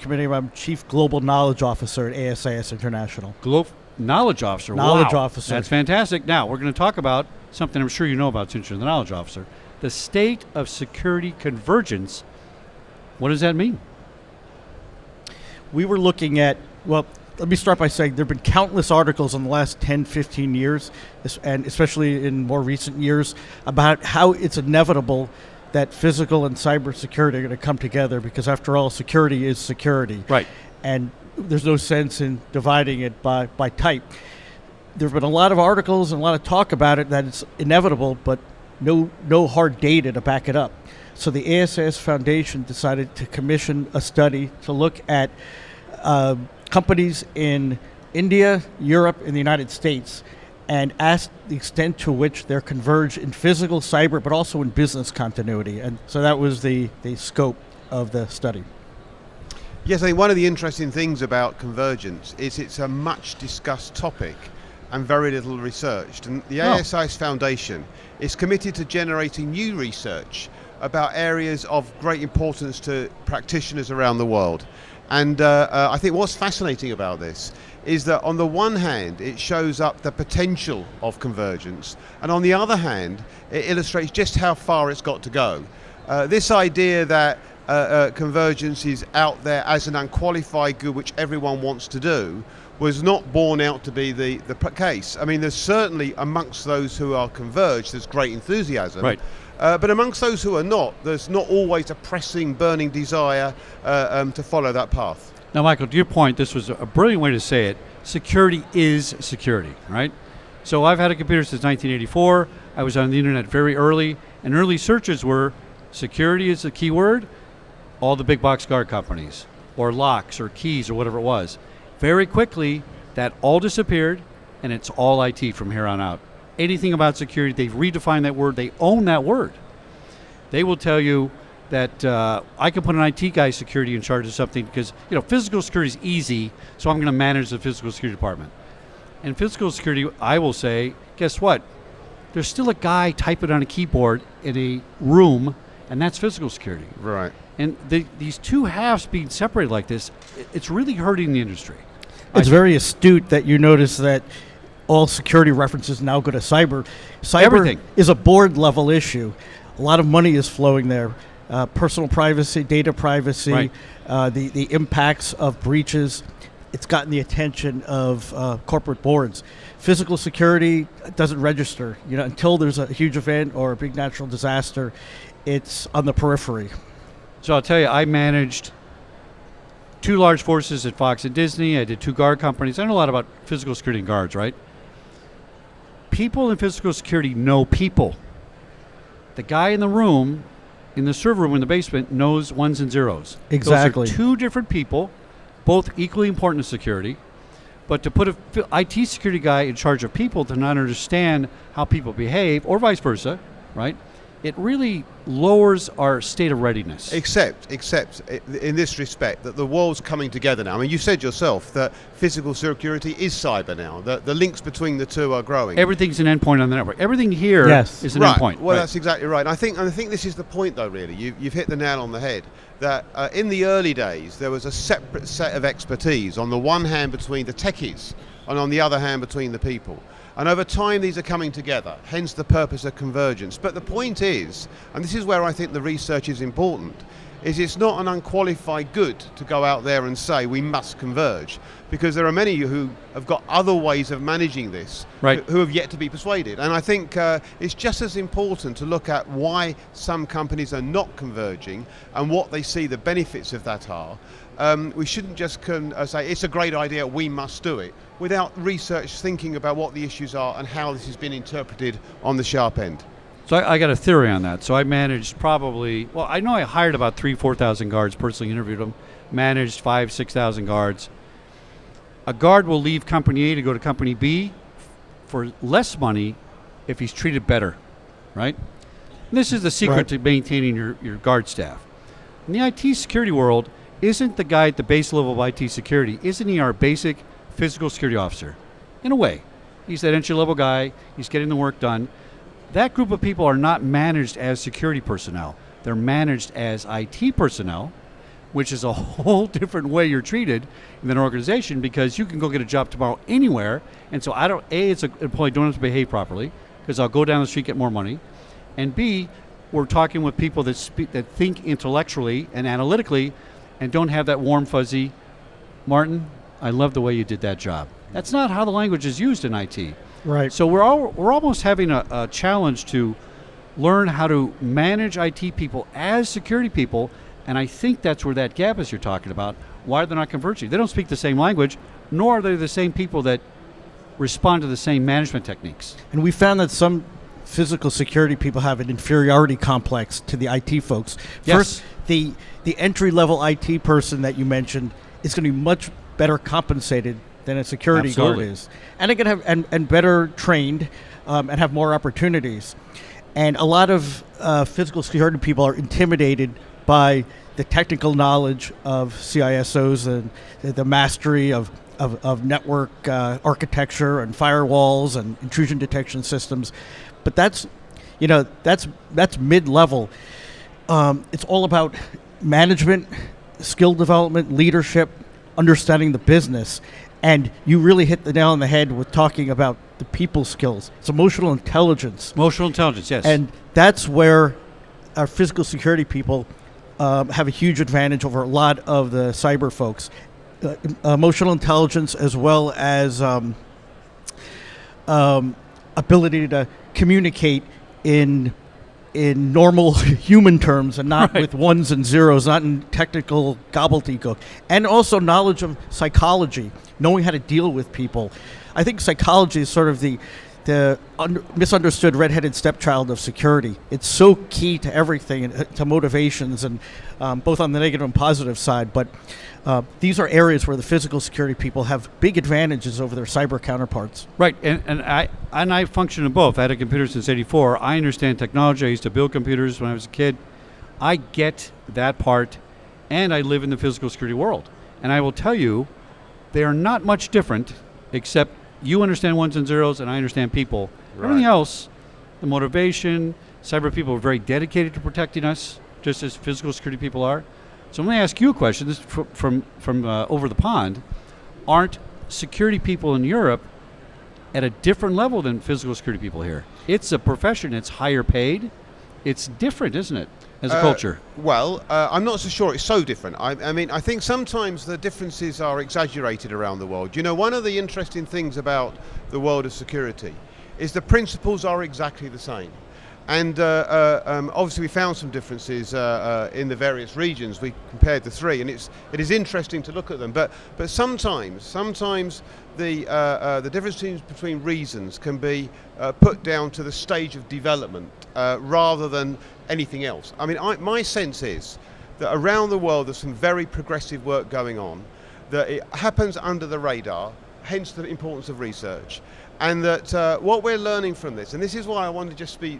Committee. I'm Chief Global Knowledge Officer at ASIS International. Knowledge Officer. Knowledge wow. Officer. That's fantastic. Now, we're going to talk about something I'm sure you know about since you're the Knowledge Officer. The State of Security Convergence. What does that mean? We were looking at, well, let me start by saying there have been countless articles in the last 10, 15 years, and especially in more recent years, about how it's inevitable that physical and cybersecurity are going to come together because, after all, security is security. Right. And there's no sense in dividing it by type. There have been a lot of articles and a lot of talk about it that it's inevitable, but no hard data to back it up. So the ASIS Foundation decided to commission a study to look at companies in India, Europe, and the United States, and ask the extent to which they're converged in physical, cyber, but also in business continuity. And so that was the scope of the study. Yes, I think one of the interesting things about convergence is it's a much discussed topic and very little researched. And the ASIS Foundation is committed to generating new research about areas of great importance to practitioners around the world. And I think what's fascinating about this is that on the one hand, it shows up the potential of convergence, and on the other hand, it illustrates just how far it's got to go. This idea that convergence is out there as an unqualified good which everyone wants to do was not borne out to be the case. I mean, there's certainly amongst those who are converged, there's great enthusiasm. Right. But amongst those who are not, there's not always a pressing, burning desire to follow that path. Now, Michael, to your point, this was a brilliant way to say it. Security is security, right? So I've had a computer since 1984. I was on the internet very early, and early searches were security is the keyword, all the big box guard companies, or locks, or keys, or whatever it was. Very quickly, that all disappeared, and it's all IT from here on out. Anything about security, they've redefined that word. They own that word. They will tell you that I can put an IT guy security in charge of something because physical security is easy, so I'm going to manage the physical security department. And physical security, I will say, guess what? There's still a guy typing on a keyboard in a room, and that's physical security. Right. And these two halves being separated like this, it's really hurting the industry. It's very astute that you notice that all security references now go to cyber. Cyber Everything is a board level issue. A lot of money is flowing there. Personal privacy, data privacy, right. The impacts of breaches. It's gotten the attention of corporate boards. Physical security doesn't register. Until there's a huge event or a big natural disaster, it's on the periphery. So I'll tell you, I managed 2 large forces at Fox and Disney. I did 2 guard companies. I know a lot about physical security and guards, right? People in physical security know people. The guy in the room, in the server room in the basement, knows ones and zeros. Exactly. Those are 2 different people, both equally important to security. But to put an IT security guy in charge of people to not understand how people behave, or vice versa, right? It really lowers our state of readiness. Except in this respect, that the world's coming together now. I mean, you said yourself that physical security is cyber now. The links between the two are growing. Everything's an endpoint on the network. Everything here is an right. endpoint. Well, right. That's exactly right. I think this is the point, though, really. You've hit the nail on the head. That in the early days, there was a separate set of expertise, on the one hand between the techies, and on the other hand between the people. And over time, these are coming together, hence the purpose of convergence. But the point is, and this is where I think the research is important, is it's not an unqualified good to go out there and say we must converge, because there are many who have got other ways of managing this, right, who have yet to be persuaded. And I think it's just as important to look at why some companies are not converging and what they see the benefits of that are. We shouldn't just say it's a great idea, we must do it, without research thinking about what the issues are and how this has been interpreted on the sharp end. So I got a theory on that. So I managed I know I hired about 4,000 guards, personally interviewed them, managed 6,000 guards. A guard will leave company A to go to company B for less money if he's treated better, right? And this is the secret to maintaining your guard staff. In the IT security world, isn't the guy at the base level of IT security, isn't he our basic physical security officer? In a way. He's that entry-level guy. He's getting the work done. That group of people are not managed as security personnel. They're managed as IT personnel, which is a whole different way you're treated in an organization, because you can go get a job tomorrow anywhere. And so it's an employee don't have to behave properly, because I'll go down the street, get more money. And B, we're talking with people that think intellectually and analytically and don't have that warm, fuzzy, Martin, I love the way you did that job. That's not how the language is used in IT. Right. So we're almost having a challenge to learn how to manage IT people as security people, and I think that's where that gap is you're talking about. Why they're not converging. They don't speak the same language, nor are they the same people that respond to the same management techniques. And we found that some physical security people have an inferiority complex to the IT folks. Yes. First, the entry-level IT person that you mentioned is going to be much better compensated than a security guard Absolutely. is. And they can have and better trained and have more opportunities. And a lot of physical security people are intimidated by the technical knowledge of CISOs and the mastery of network architecture and firewalls and intrusion detection systems. But that's mid-level. It's all about management, skill development, leadership, understanding the business. And you really hit the nail on the head with talking about the people skills. It's emotional intelligence. Emotional intelligence, yes. And that's where our physical security people have a huge advantage over a lot of the cyber folks. Emotional intelligence, as well as ability to communicate in normal human terms and not with ones and zeros, not in technical gobbledygook. And also knowledge of psychology, knowing how to deal with people. I think psychology is sort of the misunderstood redheaded stepchild of security. It's so key to everything, to motivations, and both on the negative and positive side. But these are areas where the physical security people have big advantages over their cyber counterparts. Right, and I function in both. I had a computer since '84. I understand technology. I used to build computers when I was a kid. I get that part, and I live in the physical security world. And I will tell you, they are not much different, except you understand ones and zeros, and I understand people. Right. Everything else, the motivation, cyber people are very dedicated to protecting us, just as physical security people are. So let me ask you a question. This is from over the pond. Aren't security people in Europe at a different level than physical security people here? It's a profession. It's higher paid. It's different, isn't it, as a culture? Well, I'm not so sure it's so different. I mean, I think sometimes the differences are exaggerated around the world. You know, one of the interesting things about the world of security is the principles are exactly the same. And obviously we found some differences in the various regions. We compared the three, and it is interesting to look at them. But sometimes the differences between reasons can be put down to the stage of development rather than anything else. I mean, my sense is that around the world there's some very progressive work going on, that it happens under the radar, hence the importance of research. And that what we're learning from this, and this is why I wanted to just be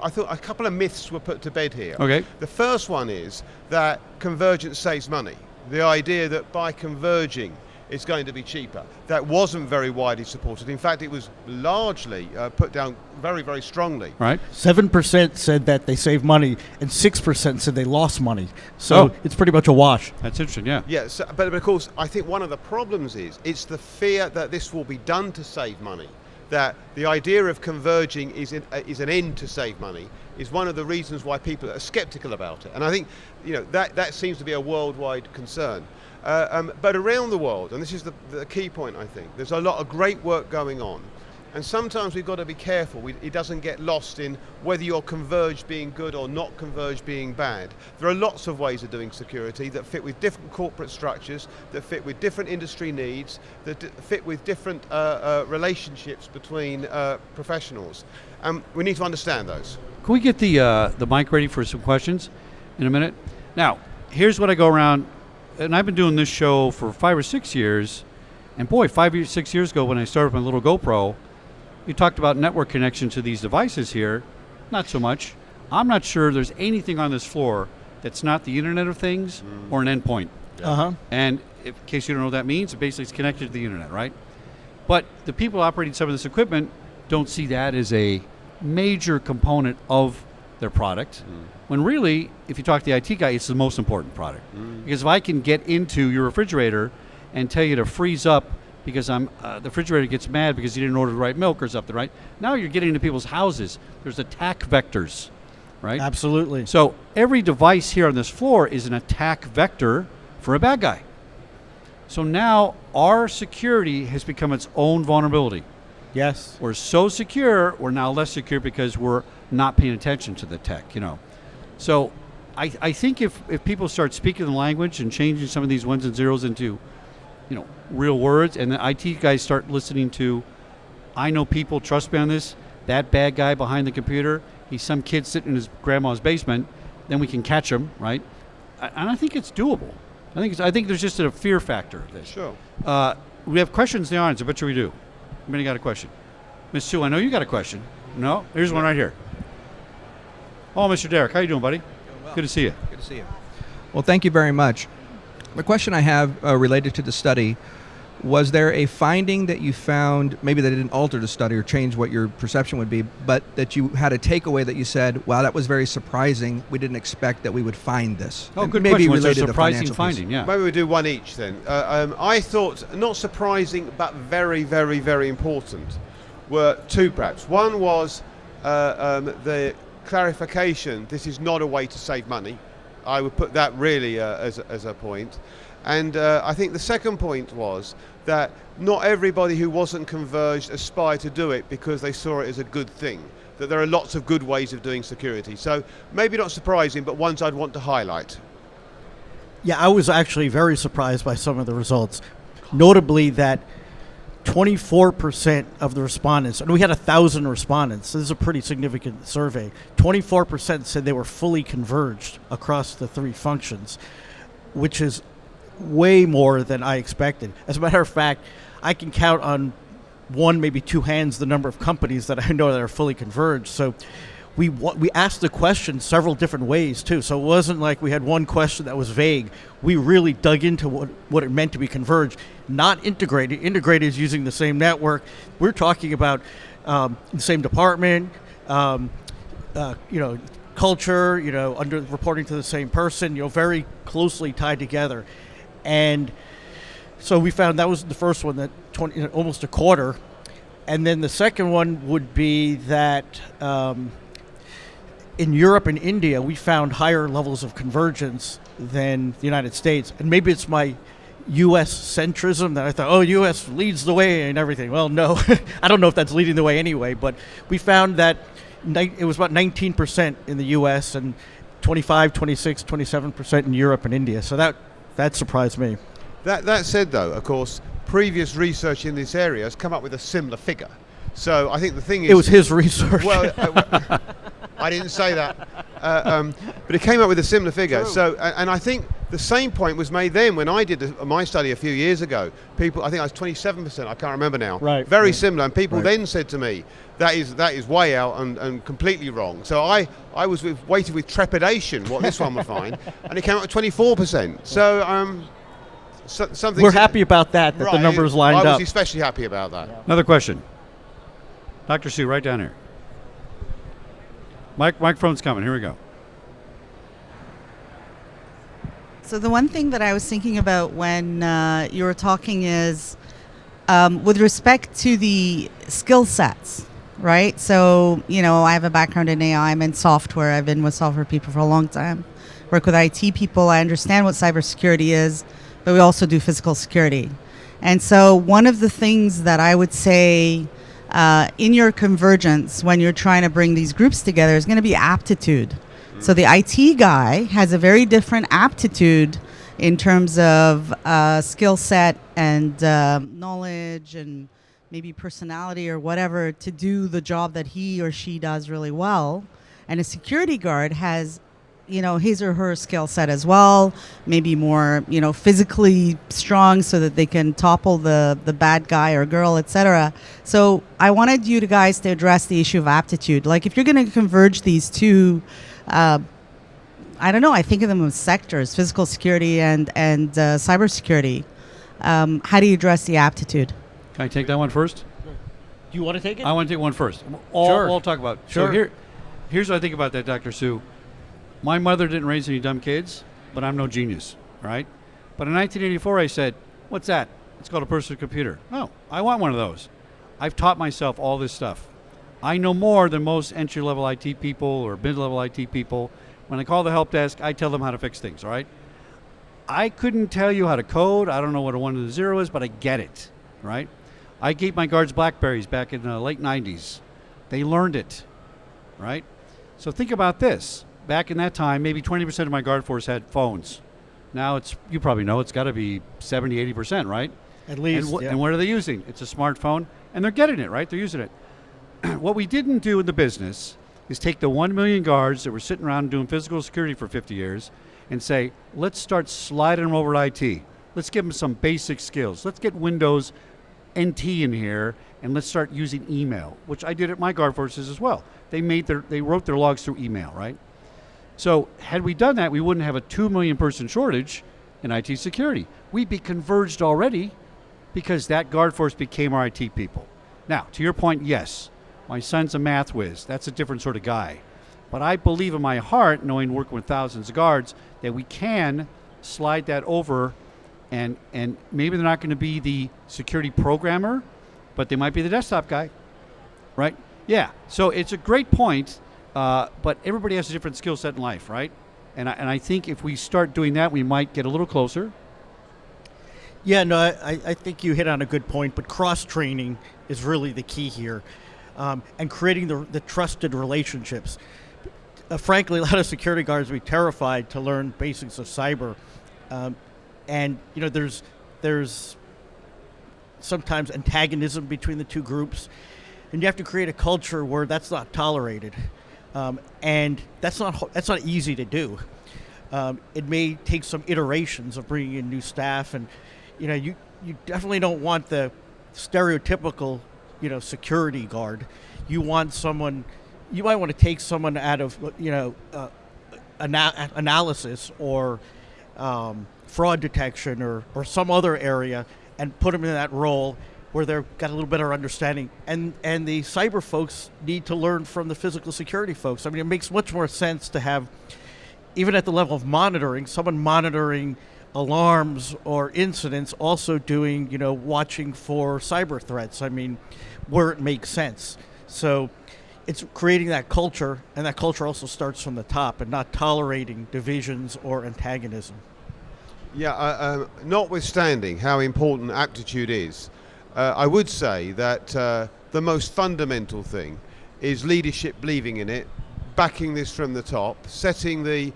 I thought a couple of myths were put to bed here. Okay. The first one is that convergence saves money. The idea that by converging it's going to be cheaper. That wasn't very widely supported. In fact, it was largely put down very, very strongly. Right. 7% said that they saved money, and 6% said they lost money. So it's pretty much a wash. That's interesting, yeah. Yes, but of course, I think one of the problems is it's the fear that this will be done to save money. That the idea of converging is an end to save money is one of the reasons why people are skeptical about it. And I think that seems to be a worldwide concern. But around the world, and this is the key point, I think, there's a lot of great work going on. And sometimes we've got to be careful. It doesn't get lost in whether you're converged being good or not converged being bad. There are lots of ways of doing security that fit with different corporate structures, that fit with different industry needs, that fit with different relationships between professionals. We need to understand those. Can we get the mic ready for some questions in a minute? Now, here's what I go around, and I've been doing this show for 5 or 6 years, and boy, 6 years ago when I started my little GoPro, you talked about network connection to these devices here. Not so much. I'm not sure there's anything on this floor that's not the Internet of Things or an endpoint. Uh-huh. And in case you don't know what that means, it basically it's connected to the Internet, right? But the people operating some of this equipment don't see that as a major component of their product, when really, if you talk to the IT guy, it's the most important product. Because if I can get into your refrigerator and tell you to freeze up because the refrigerator gets mad because you didn't order the right milk or something, right? Now you're getting into people's houses. There's attack vectors, right? Absolutely. So every device here on this floor is an attack vector for a bad guy. So now our security has become its own vulnerability. Yes. We're so secure, we're now less secure because we're not paying attention to the tech, you know. So I think if people start speaking the language and changing some of these ones and zeros into, you know, real words, and the IT guys start listening to, I know people, trust me on this, that bad guy behind the computer, he's some kid sitting in his grandma's basement, then we can catch him, right? And I think it's doable. I think there's just a fear factor of this. Sure. We have questions in the audience. I bet you we do. Anybody got a question? Miss Sue, I know you got a question. No? Here's one right here. Oh, Mr. Derek, how you doing, buddy? Doing well. Good to see you. Good to see you. Well, thank you very much. The question I have related to the study, was there a finding that you found, maybe that didn't alter the study or change what your perception would be, but that you had a takeaway that you said, wow, that was very surprising. We didn't expect that we would find this. Oh, And good maybe question. Was there a related to surprising financial piece. finding? Yeah. Maybe we do one each then. I thought, not surprising, but very, very, very important, were two perhaps. One was the clarification, this is not a way to save money. I would put that really as a point. And I think the second point was that not everybody who wasn't converged aspired to do it because they saw it as a good thing, that there are lots of good ways of doing security. So maybe not surprising, but ones I'd want to highlight. Yeah, I was actually very surprised by some of the results, notably that 24% of the respondents, and we had 1,000 respondents, this is a pretty significant survey, 24% said they were fully converged across the three functions, which is way more than I expected. As a matter of fact, I can count on one, maybe two hands, the number of companies that I know that are fully converged. So we asked the question several different ways too. So it wasn't like we had one question that was vague. We really dug into what it meant to be converged, not integrated. Integrated is using the same network. We're talking about the same department, culture, under reporting to the same person, very closely tied together. And so we found that was the first one, that almost a quarter. And then the second one would be that in Europe and India, we found higher levels of convergence than the United States. And maybe it's my U.S. centrism that I thought, U.S. leads the way and everything. Well, no, I don't know if that's leading the way anyway, but we found that it was about 19% in the U.S. and 25, 26, 27% in Europe and India. So that surprised me. That said, though, of course, previous research in this area has come up with a similar figure. So I think the thing is... It was his research. Well, I didn't say that. But it came up with a similar figure. True. So, and I think the same point was made then when I did my study a few years ago. People, I think I was 27%, I can't remember now. Right. Very similar. And people Right. then said to me, that is way out and completely wrong. So I waited with trepidation what this one would find, and it came up with 24%. So something... We're happy about that Right, the numbers lined I was up. especially happy about that. Another question. Dr. Sue, right down here. Microphone's coming. Here we go. So the one thing that I was thinking about when you were talking is with respect to the skill sets, right? So, I have a background in AI. I'm in software. I've been with software people for a long time. Work with IT people. I understand what cybersecurity is, but we also do physical security. And so one of the things that I would say in your convergence when you're trying to bring these groups together is going to be aptitude. So the IT guy has a very different aptitude in terms of skill set and knowledge and maybe personality or whatever to do the job that he or she does really well. And a security guard has, his or her skill set as well, maybe more, physically strong so that they can topple the bad guy or girl, etc. So I wanted you guys to address the issue of aptitude. Like if you're going to converge these two, I don't know, I think of them as sectors, physical security and cybersecurity. How do you address the aptitude? Can I take that one first? Do you want to take it? I want to take one first. Sure. We'll talk about. Sure. So here, Here's what I think about that, Dr. Sue. My mother didn't raise any dumb kids, but I'm no genius, right? But in 1984, I said, what's that? It's called a personal computer. Oh, I want one of those. I've taught myself all this stuff. I know more than most entry-level IT people or mid-level IT people. When I call the help desk, I tell them how to fix things, all right? I couldn't tell you how to code. I don't know what a 1 and a 0 is, but I get it, right? I gave my guards BlackBerrys back in the late 90s. They learned it, right? So think about this. Back in that time, maybe 20% of my guard force had phones. Now it's, you probably know, it's got to be 70, 80%, right? At least, And, yeah. and what are they using? It's a smartphone, and they're getting it, right? They're using it. What we didn't do in the business is take the 1 million guards that were sitting around doing physical security for 50 years and say, let's start sliding them over to IT. Let's give them some basic skills. Let's get Windows NT in here, and let's start using email, which I did at my guard forces as well. They wrote their logs through email, right? So had we done that, we wouldn't have a 2 million person shortage in IT security. We'd be converged already because that guard force became our IT people. Now, to your point, yes, my son's a math whiz. That's a different sort of guy. But I believe in my heart, knowing working with thousands of guards, that we can slide that over, and maybe they're not going to be the security programmer, but they might be the desktop guy, right? Yeah, so it's a great point, but everybody has a different skill set in life, right? And I think if we start doing that, we might get a little closer. Yeah, no, I think you hit on a good point, but cross-training is really the key here, and creating the trusted relationships. Frankly, a lot of security guards would be terrified to learn basics of cyber, and you know, there's sometimes antagonism between the two groups, and you have to create a culture where that's not tolerated, and that's not easy to do. It may take some iterations of bringing in new staff, and you know, you definitely don't want the stereotypical, you know, security guard. You want someone. You might want to take someone out of, you know, analysis or fraud detection or some other area and put them in that role where they've got a little better understanding. And the cyber folks need to learn from the physical security folks. I mean, it makes much more sense to have, even at the level of monitoring, someone monitoring alarms or incidents, also doing, you know, watching for cyber threats. I mean, where it makes sense. So it's creating that culture, and that culture also starts from the top and not tolerating divisions or antagonism. Yeah, notwithstanding how important aptitude is, I would say that the most fundamental thing is leadership believing in it, backing this from the top, setting the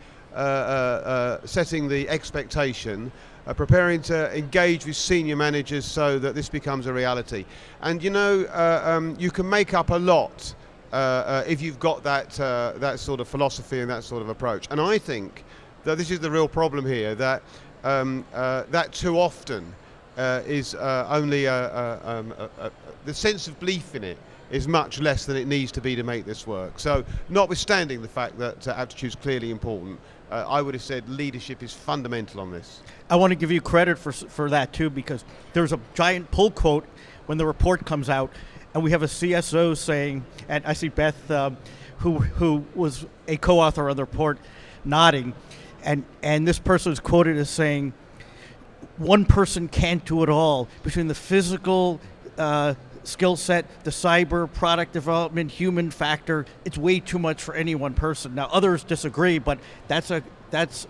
expectation, preparing to engage with senior managers so that this becomes a reality. And you know, you can make up a lot if you've got that sort of philosophy and that sort of approach. And I think that this is the real problem here, that that too often is only the sense of belief in it is much less than it needs to be to make this work. So notwithstanding the fact that aptitude is clearly important, I would have said leadership is fundamental on this. I want to give you credit for that too, because there's a giant pull quote when the report comes out, and we have a CSO saying, and I see Beth, who was a co-author on the report, nodding, and this person is quoted as saying, one person can't do it all. Between the physical skill set, the cyber, product development, human factor, it's way too much for any one person. Now, others disagree, but that's a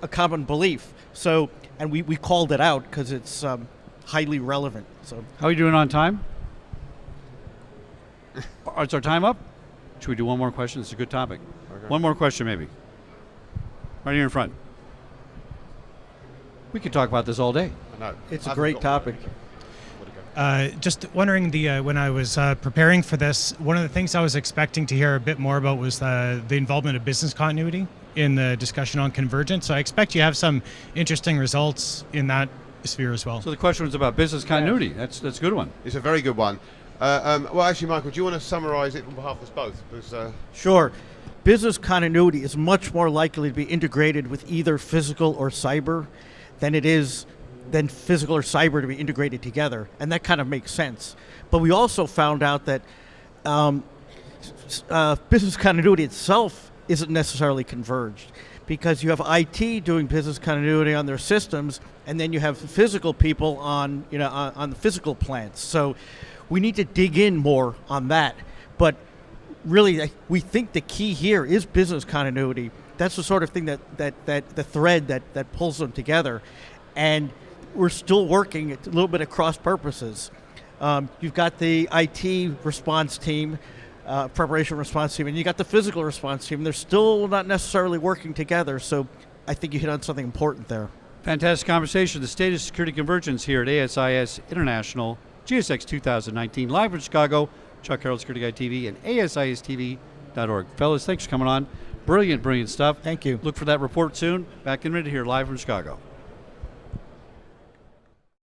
common belief. So, and we called it out because it's highly relevant. So, How are you doing on time? Is our time up? Should we do one more question? It's a good topic. Okay. One more question, maybe. Right here in front. We could talk about this all day. it's a great topic. Just wondering, when I was preparing for this, one of the things I was expecting to hear a bit more about was the involvement of business continuity in the discussion on convergence. So I expect you have some interesting results in that sphere as well. So the question was about business continuity. That's a good one. It's a very good one. Well, actually, Michael, do you want to summarize it on behalf of us both? Because, Sure. Business continuity is much more likely to be integrated with either physical or cyber than physical or cyber to be integrated together, and that kind of makes sense. But we also found out that business continuity itself isn't necessarily converged, because you have IT doing business continuity on their systems, and then you have physical people on on the physical plants. So we need to dig in more on that. But really, we think the key here is business continuity. That's the sort of thing that the thread that pulls them together, and we're still working a little bit at cross purposes. You've got the IT response team, preparation response team, and you got the physical response team. They're still not necessarily working together, so I think you hit on something important there. Fantastic conversation. The State of Security Convergence here at ASIS International, GSX 2019, live from Chicago. Chuck Carroll, Security Guy TV, and ASISTV.org. Fellas, thanks for coming on. Brilliant stuff. Thank you. Look for that report soon. Back in a minute here, live from Chicago.